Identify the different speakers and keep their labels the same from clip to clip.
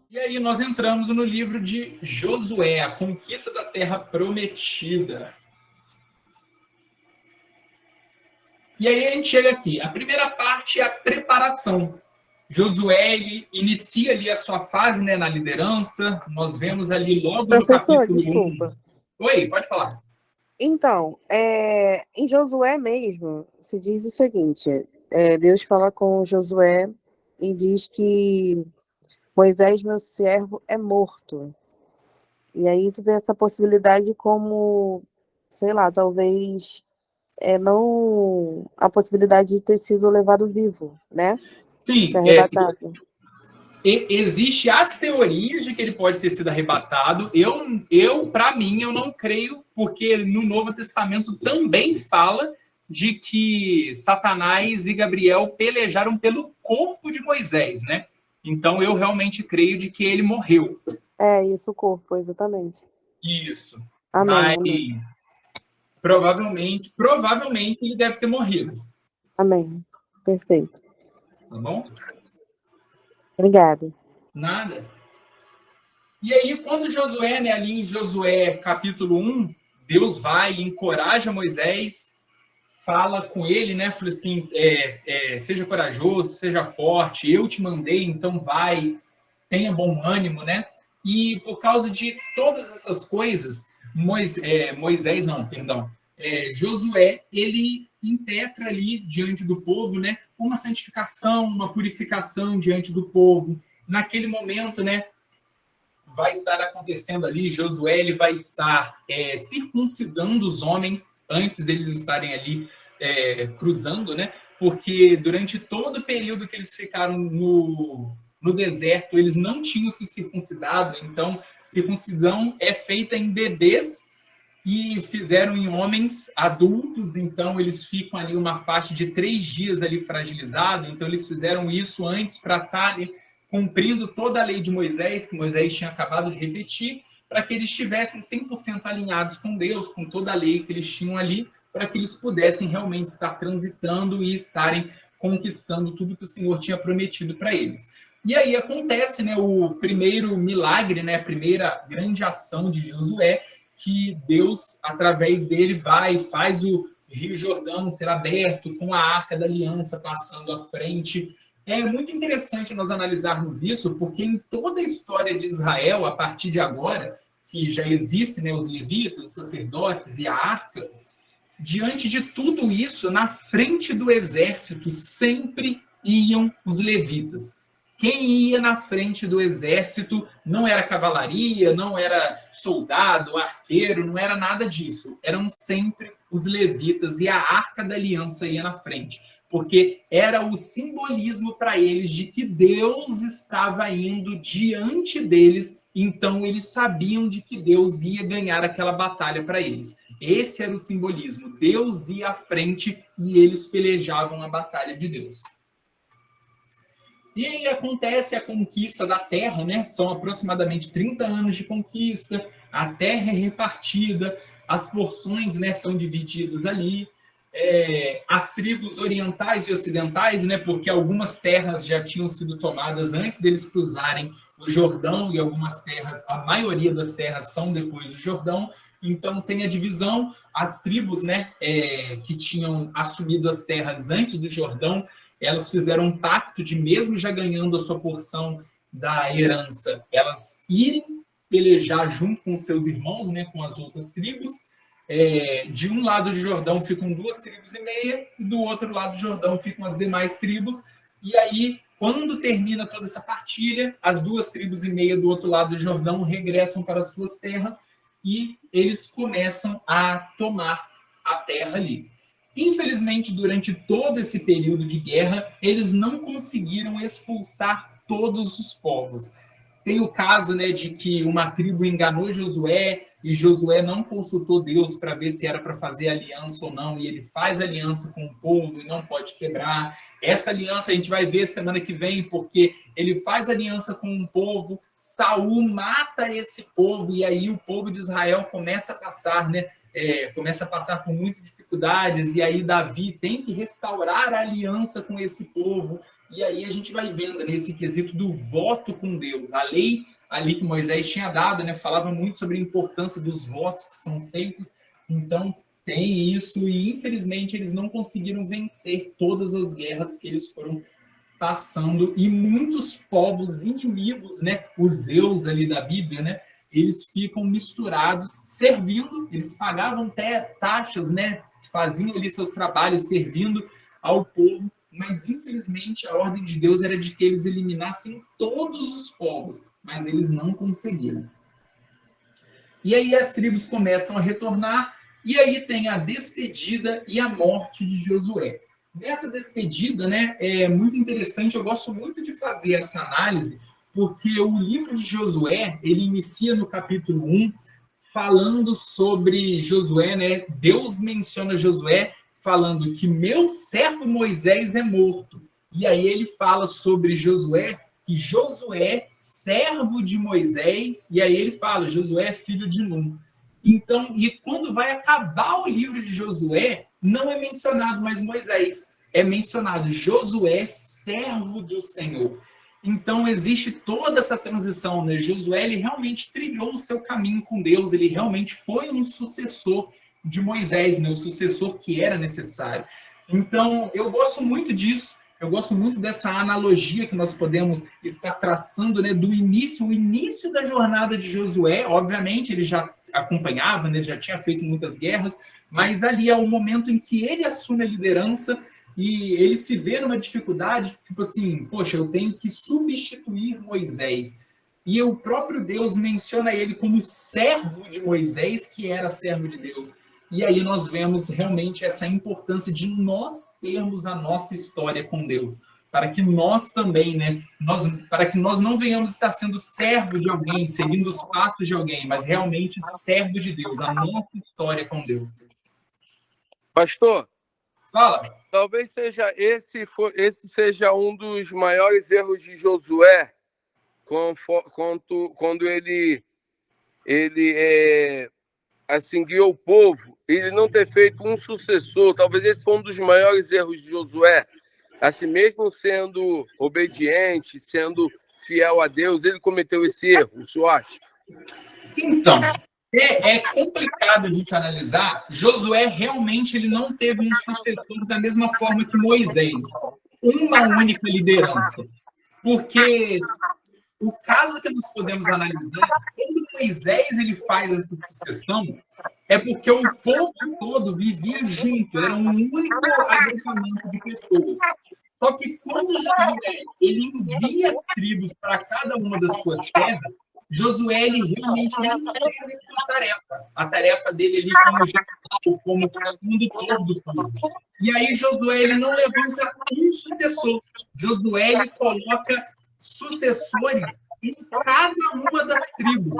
Speaker 1: E aí nós entramos no livro de Josué, a conquista da terra prometida. E aí a gente chega aqui. A primeira parte é a preparação. Josué ele inicia ali a sua fase, né, na liderança. Nós vemos ali logo no
Speaker 2: Professor,
Speaker 1: capítulo 1.
Speaker 2: desculpa.
Speaker 1: Oi, pode falar.
Speaker 2: Então, em Josué mesmo, se diz o seguinte: Deus fala com Josué e diz que Moisés, meu servo, é morto. E aí tu vê essa possibilidade como, sei lá, talvez não a possibilidade de ter sido levado vivo, né? Ser
Speaker 1: Sim,
Speaker 2: arrebatado.
Speaker 1: existe as teorias de que ele pode ter sido arrebatado. Eu para mim, eu não creio, porque no Novo Testamento também fala de que Satanás e Gabriel pelejaram pelo corpo de Moisés, né? Então eu realmente creio de que ele morreu.
Speaker 2: É isso, o corpo, exatamente.
Speaker 1: Isso.
Speaker 2: Amém,
Speaker 1: Mas
Speaker 2: amém.
Speaker 1: provavelmente ele deve ter morrido,
Speaker 2: Amém. Perfeito.
Speaker 1: tá bom?
Speaker 2: Obrigada.
Speaker 1: Nada. E aí, quando Josué, né, ali em Josué capítulo 1, Deus vai e encoraja Moisés, fala com ele, né, fala assim, seja corajoso, seja forte, eu te mandei, então vai, tenha bom ânimo, né? E por causa de todas essas coisas, Moisés não, perdão, Josué, ele impetra ali diante do povo, né, uma santificação, uma purificação diante do povo. Naquele momento, né, vai estar acontecendo ali, Josué ele vai estar circuncidando os homens antes deles estarem ali cruzando, né? Porque durante todo o período que eles ficaram no deserto, eles não tinham se circuncidado, então circuncisão é feita em bebês e fizeram em homens adultos, então eles ficam ali uma faixa de 3 dias ali fragilizado, então eles fizeram isso antes para estar ali cumprindo toda a lei de Moisés, que Moisés tinha acabado de repetir, para que eles estivessem 100% alinhados com Deus, com toda a lei que eles tinham ali, para que eles pudessem realmente estar transitando e estarem conquistando tudo que o Senhor tinha prometido para eles. E aí acontece, né, o primeiro milagre, né, a primeira grande ação de Josué, que Deus, através dele, vai e faz o Rio Jordão ser aberto, com a Arca da Aliança passando à frente. É muito interessante nós analisarmos isso, porque em toda a história de Israel, a partir de agora, que já existem, né, os levitas, os sacerdotes e a arca, diante de tudo isso, na frente do exército sempre iam os levitas. Quem ia na frente do exército não era cavalaria, não era soldado, arqueiro, não era nada disso. Eram sempre os levitas e a Arca da Aliança ia na frente, porque era o simbolismo para eles de que Deus estava indo diante deles, então eles sabiam de que Deus ia ganhar aquela batalha para eles. Esse era o simbolismo. Deus ia à frente e eles pelejavam a batalha de Deus. E aí acontece a conquista da terra, né? São aproximadamente 30 anos de conquista, a terra é repartida, as porções, né, são divididas ali, as tribos orientais e ocidentais, né, porque algumas terras já tinham sido tomadas antes deles cruzarem o Jordão e algumas terras, a maioria das terras são depois do Jordão, então tem a divisão, as tribos, né, que tinham assumido as terras antes do Jordão, elas fizeram um pacto de, mesmo já ganhando a sua porção da herança, elas irem pelejar junto com seus irmãos, né, com as outras tribos. De um lado do Jordão ficam 2,5 tribos, e do outro lado do Jordão ficam as demais tribos. E aí, quando termina toda essa partilha, as 2,5 tribos do outro lado do Jordão regressam para as suas terras e eles começam a tomar a terra ali. Infelizmente, durante todo esse período de guerra, eles não conseguiram expulsar todos os povos. Tem o caso, né, de que uma tribo enganou Josué e Josué não consultou Deus para ver se era para fazer aliança ou não, e ele faz aliança com o povo e não pode quebrar. Essa aliança a gente vai ver semana que vem, porque ele faz aliança com um povo, Saul mata esse povo, e aí o povo de Israel começa a passar, né, começa a passar por muitas dificuldades, e aí Davi tem que restaurar a aliança com esse povo, E aí a gente vai vendo nesse quesito do voto com Deus. A lei ali que Moisés tinha dado, né, falava muito sobre a importância dos votos que são feitos. Então, tem isso, e infelizmente eles não conseguiram vencer todas as guerras que eles foram passando, e muitos povos inimigos, né, os Zeus ali da Bíblia, né, eles ficam misturados, servindo, eles pagavam até taxas, né, faziam ali seus trabalhos servindo ao povo, mas infelizmente a ordem de Deus era de que eles eliminassem todos os povos, mas eles não conseguiram. E aí as tribos começam a retornar, e aí tem a despedida e a morte de Josué. Nessa despedida, né, é muito interessante, eu gosto muito de fazer essa análise, porque o livro de Josué, ele inicia no capítulo 1, falando sobre Josué, né? Deus menciona Josué falando que meu servo Moisés é morto. E aí ele fala sobre Josué, que Josué, servo de Moisés, e aí ele fala, Josué é filho de Num. Então, e quando vai acabar o livro de Josué, não é mencionado mais Moisés, é mencionado Josué, servo do Senhor. Então, existe toda essa transição, né? Josué, ele realmente trilhou o seu caminho com Deus, ele realmente foi um sucessor de Moisés, né? O sucessor que era necessário. Então, eu gosto muito disso, eu gosto muito dessa analogia que nós podemos estar traçando, né? Do início, o início da jornada de Josué, obviamente, ele já acompanhava, né? Já tinha feito muitas guerras, mas ali é o momento em que ele assume a liderança e ele se vê numa dificuldade, tipo assim, poxa, eu tenho que substituir Moisés. E o próprio Deus menciona ele como servo de Moisés, que era servo de Deus. E aí nós vemos realmente essa importância de nós termos a nossa história com Deus, para que nós também, né, para que nós não venhamos estar sendo servo de alguém, seguindo os passos de alguém, mas realmente servo de Deus, a nossa história com Deus.
Speaker 3: Pastor,
Speaker 1: fala.
Speaker 3: Talvez esse seja um dos maiores erros de Josué, quando ele assim, guiou o povo, ele não ter feito um sucessor. Talvez esse foi um dos maiores erros de Josué. Assim, mesmo sendo obediente, sendo fiel a Deus, ele cometeu esse erro, o senhor acha?
Speaker 1: Então, é complicado a gente analisar. Josué realmente ele não teve um sucessor da mesma forma que Moisés, uma única liderança. Porque o caso que nós podemos analisar, quando Moisés ele faz essa sucessão, é porque o povo todo vivia junto, era um único agrupamento de pessoas. Só que quando Josué ele envia tribos para cada uma das suas terras, Josué ele realmente não teve a tarefa. A tarefa dele ali como general, como condutor do povo. E aí Josué ele não levanta um sucessor. Josué ele coloca sucessores em cada uma das tribos.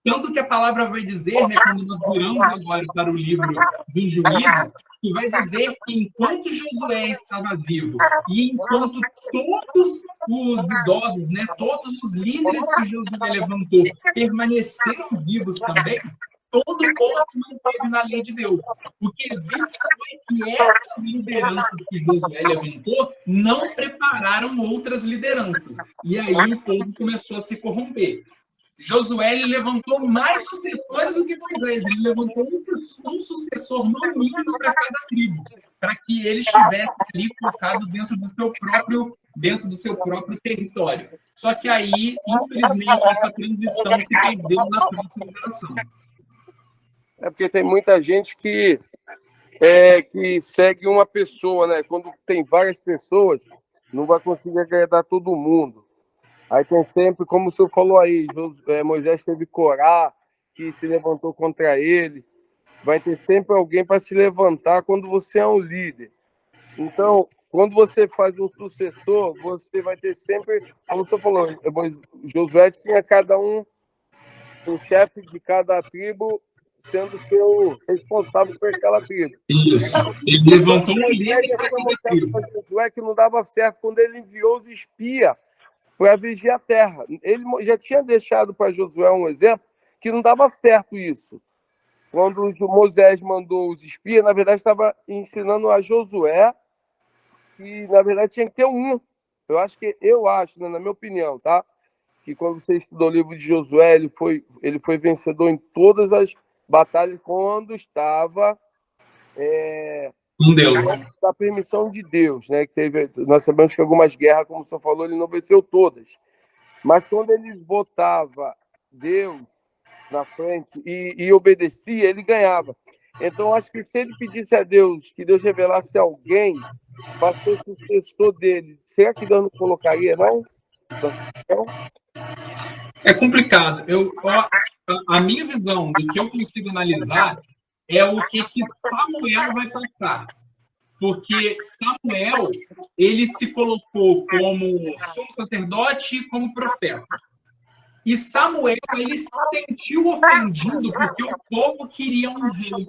Speaker 1: Tanto que a palavra vai dizer, né, quando nós viramos agora para o livro dos Juízes, que vai dizer que enquanto Josué estava vivo e enquanto todos os idosos, né, todos os líderes que Josué levantou permaneceram vivos também, todo posto não teve na lei de Deus. O que existe foi que essa liderança que Josué levantou não prepararam outras lideranças. E aí o povo começou a se corromper. Josué ele levantou mais sucessores do que Moisés. Ele levantou um sucessor no mínimo para cada tribo, para que ele estivesse ali focado dentro do seu próprio território. Só que aí, infelizmente, essa transição se perdeu na próxima geração.
Speaker 3: É porque tem muita gente que segue uma pessoa, né? Quando tem várias pessoas, não vai conseguir agradar todo mundo. Aí tem sempre, como o senhor falou aí, Moisés teve Corá, que se levantou contra ele. Vai ter sempre alguém para se levantar quando você é um líder. Então, quando você faz um sucessor, você vai ter sempre, como o senhor falou, Josué tinha cada um chefe de cada tribo, sendo seu responsável por aquela tribo.
Speaker 1: Isso. Ele levantou um líder para cada tribo.
Speaker 3: Josué que não dava certo quando ele enviou os espias para vigiar a terra. Ele já tinha deixado para Josué um exemplo que não dava certo isso. Quando Moisés mandou os espias, na verdade estava ensinando a Josué que, na verdade, tinha que ter um Eu acho, né, na minha opinião, tá? Que quando você estudou o livro de Josué, ele foi vencedor em todas as batalhas quando estava
Speaker 1: Com Deus, né?
Speaker 3: da permissão de Deus, né? Nós sabemos que algumas guerras, como o senhor falou, ele não venceu todas. Mas quando ele botava Deus na frente e obedecia, ele ganhava. Então, acho que se ele pedisse a Deus, que Deus revelasse alguém para ser sucessor dele, será que Deus não colocaria, não?
Speaker 1: É complicado. A minha visão do que eu consigo analisar é o que Samuel vai passar. Porque Samuel, ele se colocou como sumo sacerdote e como profeta. E Samuel, ele se sentiu ofendido porque o povo queria um rei.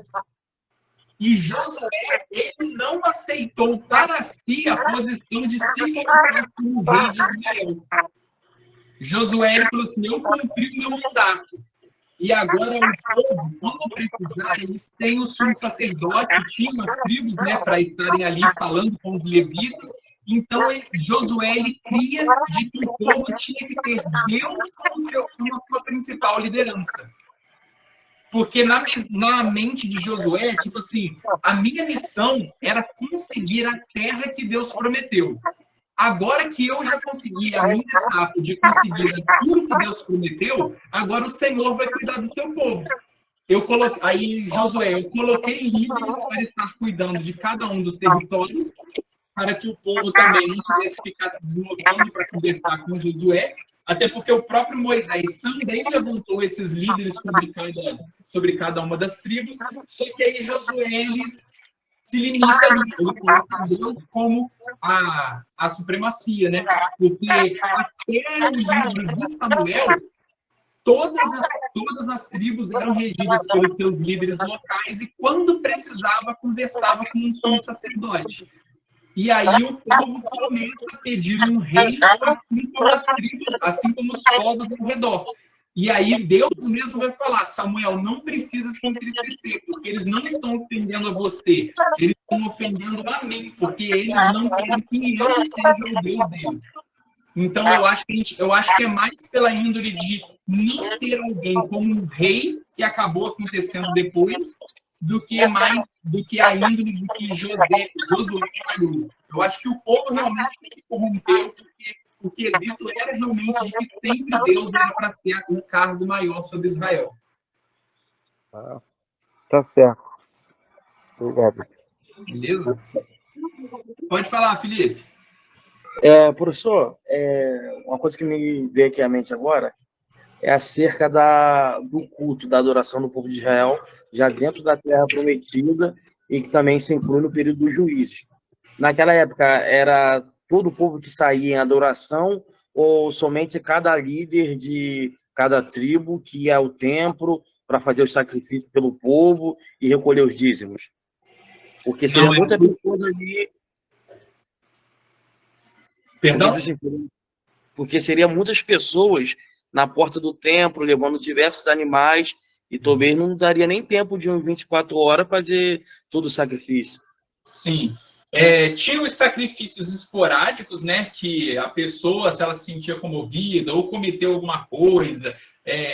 Speaker 1: E Josué, ele não aceitou para si a posição de se colocar como rei de Israel. Josué, ele falou assim, eu cumpri o meu mandato. E agora o povo, quando precisar, eles têm o sumo sacerdote, tinham as tribos, né, para estarem ali falando com os levitas. Então, Josué, ele cria de que o povo tinha que ter Deus como a sua principal liderança. Porque na mente de Josué, tipo assim, a minha missão era conseguir a terra que Deus prometeu. Agora que eu já consegui a minha etapa de conseguir tudo que Deus prometeu, agora o Senhor vai cuidar do seu povo. Aí, Josué, eu coloquei líderes para estar cuidando de cada um dos territórios, para que o povo também não tivesse que ficar se deslocando para conversar com Josué, até porque o próprio Moisés também levantou esses líderes sobre cada uma das tribos, só que aí Josué se limita ali, ele coloca Deus como a supremacia, né? Porque até o livro de Samuel, todas as tribos eram regidas pelos seus líderes locais e, quando precisava, conversava com um sumo sacerdote. E aí o povo começa a pedir um rei, assim como as tribos, assim como os povos ao redor. E aí Deus mesmo vai falar, Samuel, não precisa se entristecer, porque eles não estão ofendendo a você, eles estão ofendendo a mim, porque eles não querem que eu seja o Deus deles. Então eu acho que é mais pela índole de não ter alguém como um rei, que acabou acontecendo depois, do que a índole de que Josué falhou. Eu acho que o povo realmente se corrompeu, porque o quesito era realmente de que sempre Deus era para ter um cargo maior sobre Israel.
Speaker 3: Tá certo. Obrigado.
Speaker 1: Beleza? Pode falar, Felipe.
Speaker 4: Professor, uma coisa que me veio aqui à mente agora é acerca do culto, da adoração do povo de Israel, já dentro da Terra Prometida, e que também se inclui no período dos juízes. Naquela época, era todo o povo que saía em adoração, ou somente cada líder de cada tribo que ia ao templo para fazer os sacrifícios pelo povo e recolher os dízimos? Porque teria muitas pessoas ali...
Speaker 1: Perdão?
Speaker 4: Porque seriam muitas pessoas na porta do templo, levando diversos animais, e talvez não daria nem tempo de 24 horas fazer todo o sacrifício.
Speaker 1: Sim. Tinha os sacrifícios esporádicos, né, que a pessoa, se ela se sentia comovida ou cometeu alguma coisa,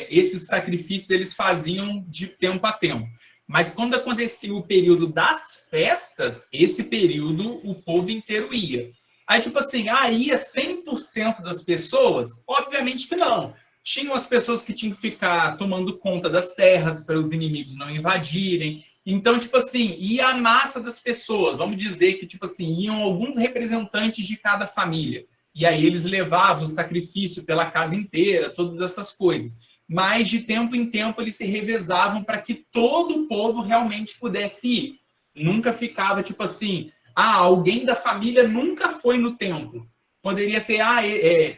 Speaker 1: esses sacrifícios eles faziam de tempo a tempo. Mas quando acontecia o período das festas, esse período o povo inteiro ia. Aí, tipo assim, ia 100% das pessoas? Obviamente que não. Tinham as pessoas que tinham que ficar tomando conta das terras para os inimigos não invadirem. Então, tipo assim, ia a massa das pessoas. Vamos dizer que, tipo assim, iam alguns representantes de cada família. E aí eles levavam o sacrifício pela casa inteira, todas essas coisas. Mas, de tempo em tempo, eles se revezavam para que todo o povo realmente pudesse ir. Nunca ficava, tipo assim, alguém da família nunca foi no templo. Poderia ser,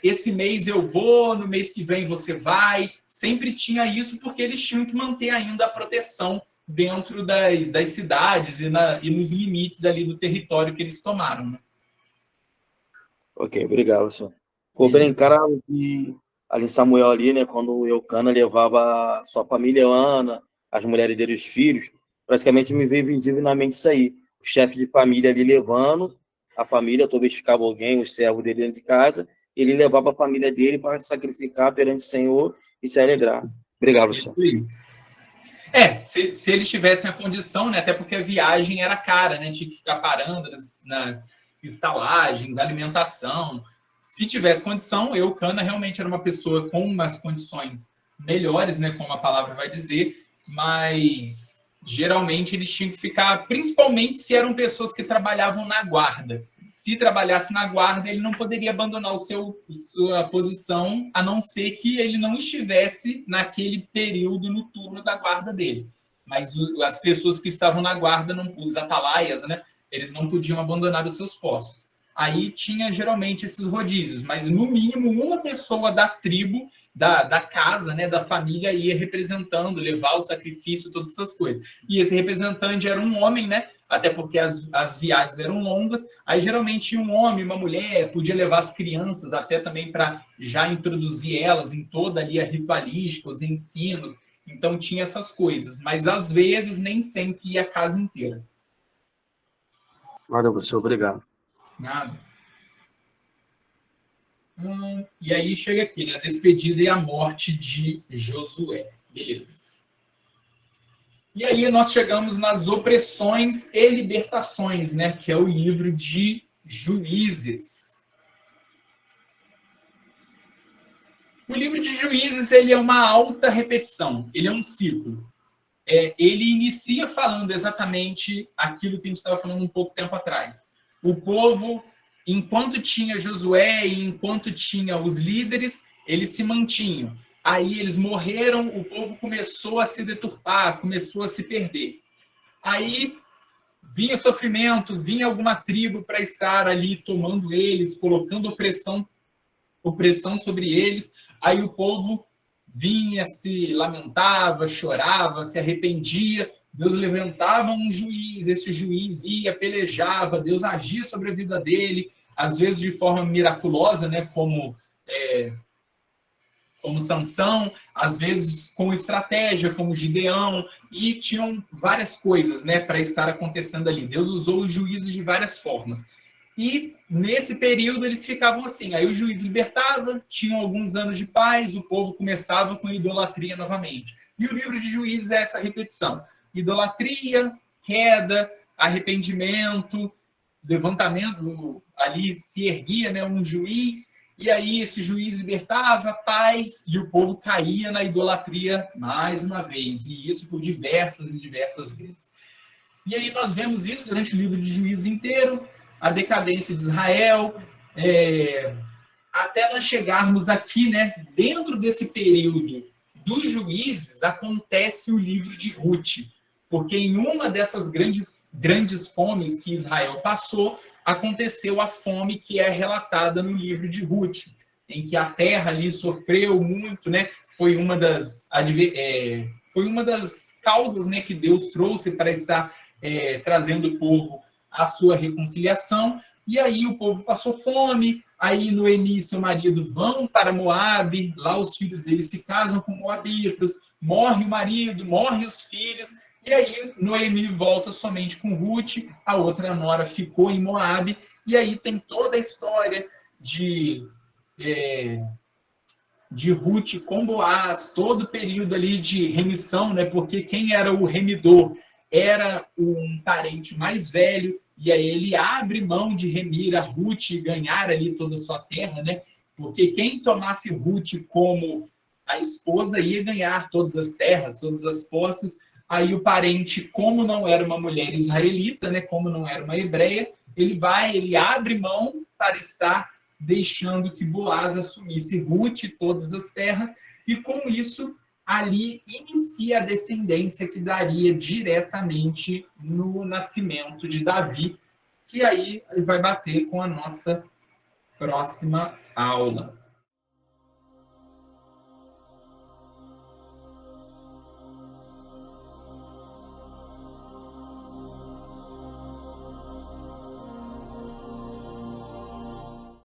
Speaker 1: esse mês eu vou, no mês que vem você vai. Sempre tinha isso, porque eles tinham que manter ainda a proteção dentro das cidades e nos limites ali do território que eles tomaram. Né?
Speaker 4: Ok, obrigado, senhor. Ficou bem claro que ali em Samuel, ali, né, quando o Eucana levava sua família, Ana, as mulheres dele e os filhos, praticamente me veio visível na mente isso aí. O chefe de família ali levando, a família, talvez ficava alguém, os servos dele dentro de casa, ele levava a família dele para sacrificar perante o Senhor e se alegrar. Obrigado, professor.
Speaker 1: Se eles tivessem a condição, né? Até porque a viagem era cara, né? Tinha que ficar parando nas estalagens, alimentação. Se tivesse condição, Eucana realmente era uma pessoa com umas condições melhores, né? Como a palavra vai dizer, mas geralmente eles tinham que ficar, principalmente se eram pessoas que trabalhavam na guarda. Se trabalhasse na guarda, ele não poderia abandonar sua posição, a não ser que ele não estivesse naquele período no turno da guarda dele. Mas as pessoas que estavam na guarda, os atalaias, né, eles não podiam abandonar os seus postos. Aí tinha geralmente esses rodízios, mas no mínimo uma pessoa da tribo, da casa, né, da família, ia representando, levar o sacrifício, todas essas coisas. E esse representante era um homem, né? Até porque as viagens eram longas, aí geralmente um homem, uma mulher, podia levar as crianças até também para já introduzir elas em toda ali a ritualística, os ensinos, então tinha essas coisas, mas às vezes nem sempre ia a casa inteira.
Speaker 4: Valeu, professor, obrigado.
Speaker 1: Nada. E aí chega aqui, né? A despedida e a morte de Josué. Beleza. E aí nós chegamos nas opressões e libertações, né? Que é o livro de Juízes. O livro de Juízes, ele é uma alta repetição, ele é um ciclo. Ele inicia falando exatamente aquilo que a gente estava falando um pouco tempo atrás. O povo, enquanto tinha Josué e enquanto tinha os líderes, eles se mantinham. Aí eles morreram, o povo começou a se deturpar, começou a se perder. Aí vinha sofrimento, vinha alguma tribo para estar ali tomando eles, colocando opressão sobre eles. Aí o povo vinha, se lamentava, chorava, se arrependia. Deus levantava um juiz, esse juiz ia, pelejava, Deus agia sobre a vida dele, às vezes de forma miraculosa, né, como Sansão, às vezes com estratégia, como Gideão, e tinham várias coisas, né, para estar acontecendo ali. Deus usou os juízes de várias formas. E nesse período eles ficavam assim. Aí o juiz libertava, tinham alguns anos de paz, o povo começava com idolatria novamente. E o livro de Juízes é essa repetição: idolatria, queda, arrependimento, levantamento, ali se erguia, né, um juiz, e aí esse juiz libertava, paz, e o povo caía na idolatria mais uma vez, e isso por diversas e diversas vezes. E aí nós vemos isso durante o livro de Juízes inteiro, a decadência de Israel, até nós chegarmos aqui, né, dentro desse período dos juízes, acontece o livro de Ruth, porque em uma dessas grandes fomes que Israel passou, aconteceu a fome que é relatada no livro de Ruth, em que a terra ali sofreu muito, né? Foi uma das causas, né, que Deus trouxe para estar trazendo o povo à sua reconciliação. E aí o povo passou fome. Aí Noemi e seu marido vão para Moabe, lá os filhos deles se casam com moabitas, morre o marido, morre os filhos, e aí Noemi volta somente com Ruth, a outra nora ficou em Moabe, e aí tem toda a história de Ruth com Boaz, todo o período ali de remissão, né? Porque quem era o remidor era um parente mais velho, e aí ele abre mão de remir a Ruth e ganhar ali toda a sua terra, né? Porque quem tomasse Ruth como a esposa ia ganhar todas as terras, todas as posses. Aí o parente, como não era uma mulher israelita, né? Como não era uma hebreia, ele abre mão para estar deixando que Boaz assumisse Ruth e todas as terras, e com isso ali inicia a descendência que daria diretamente no nascimento de Davi, que aí vai bater com a nossa próxima aula.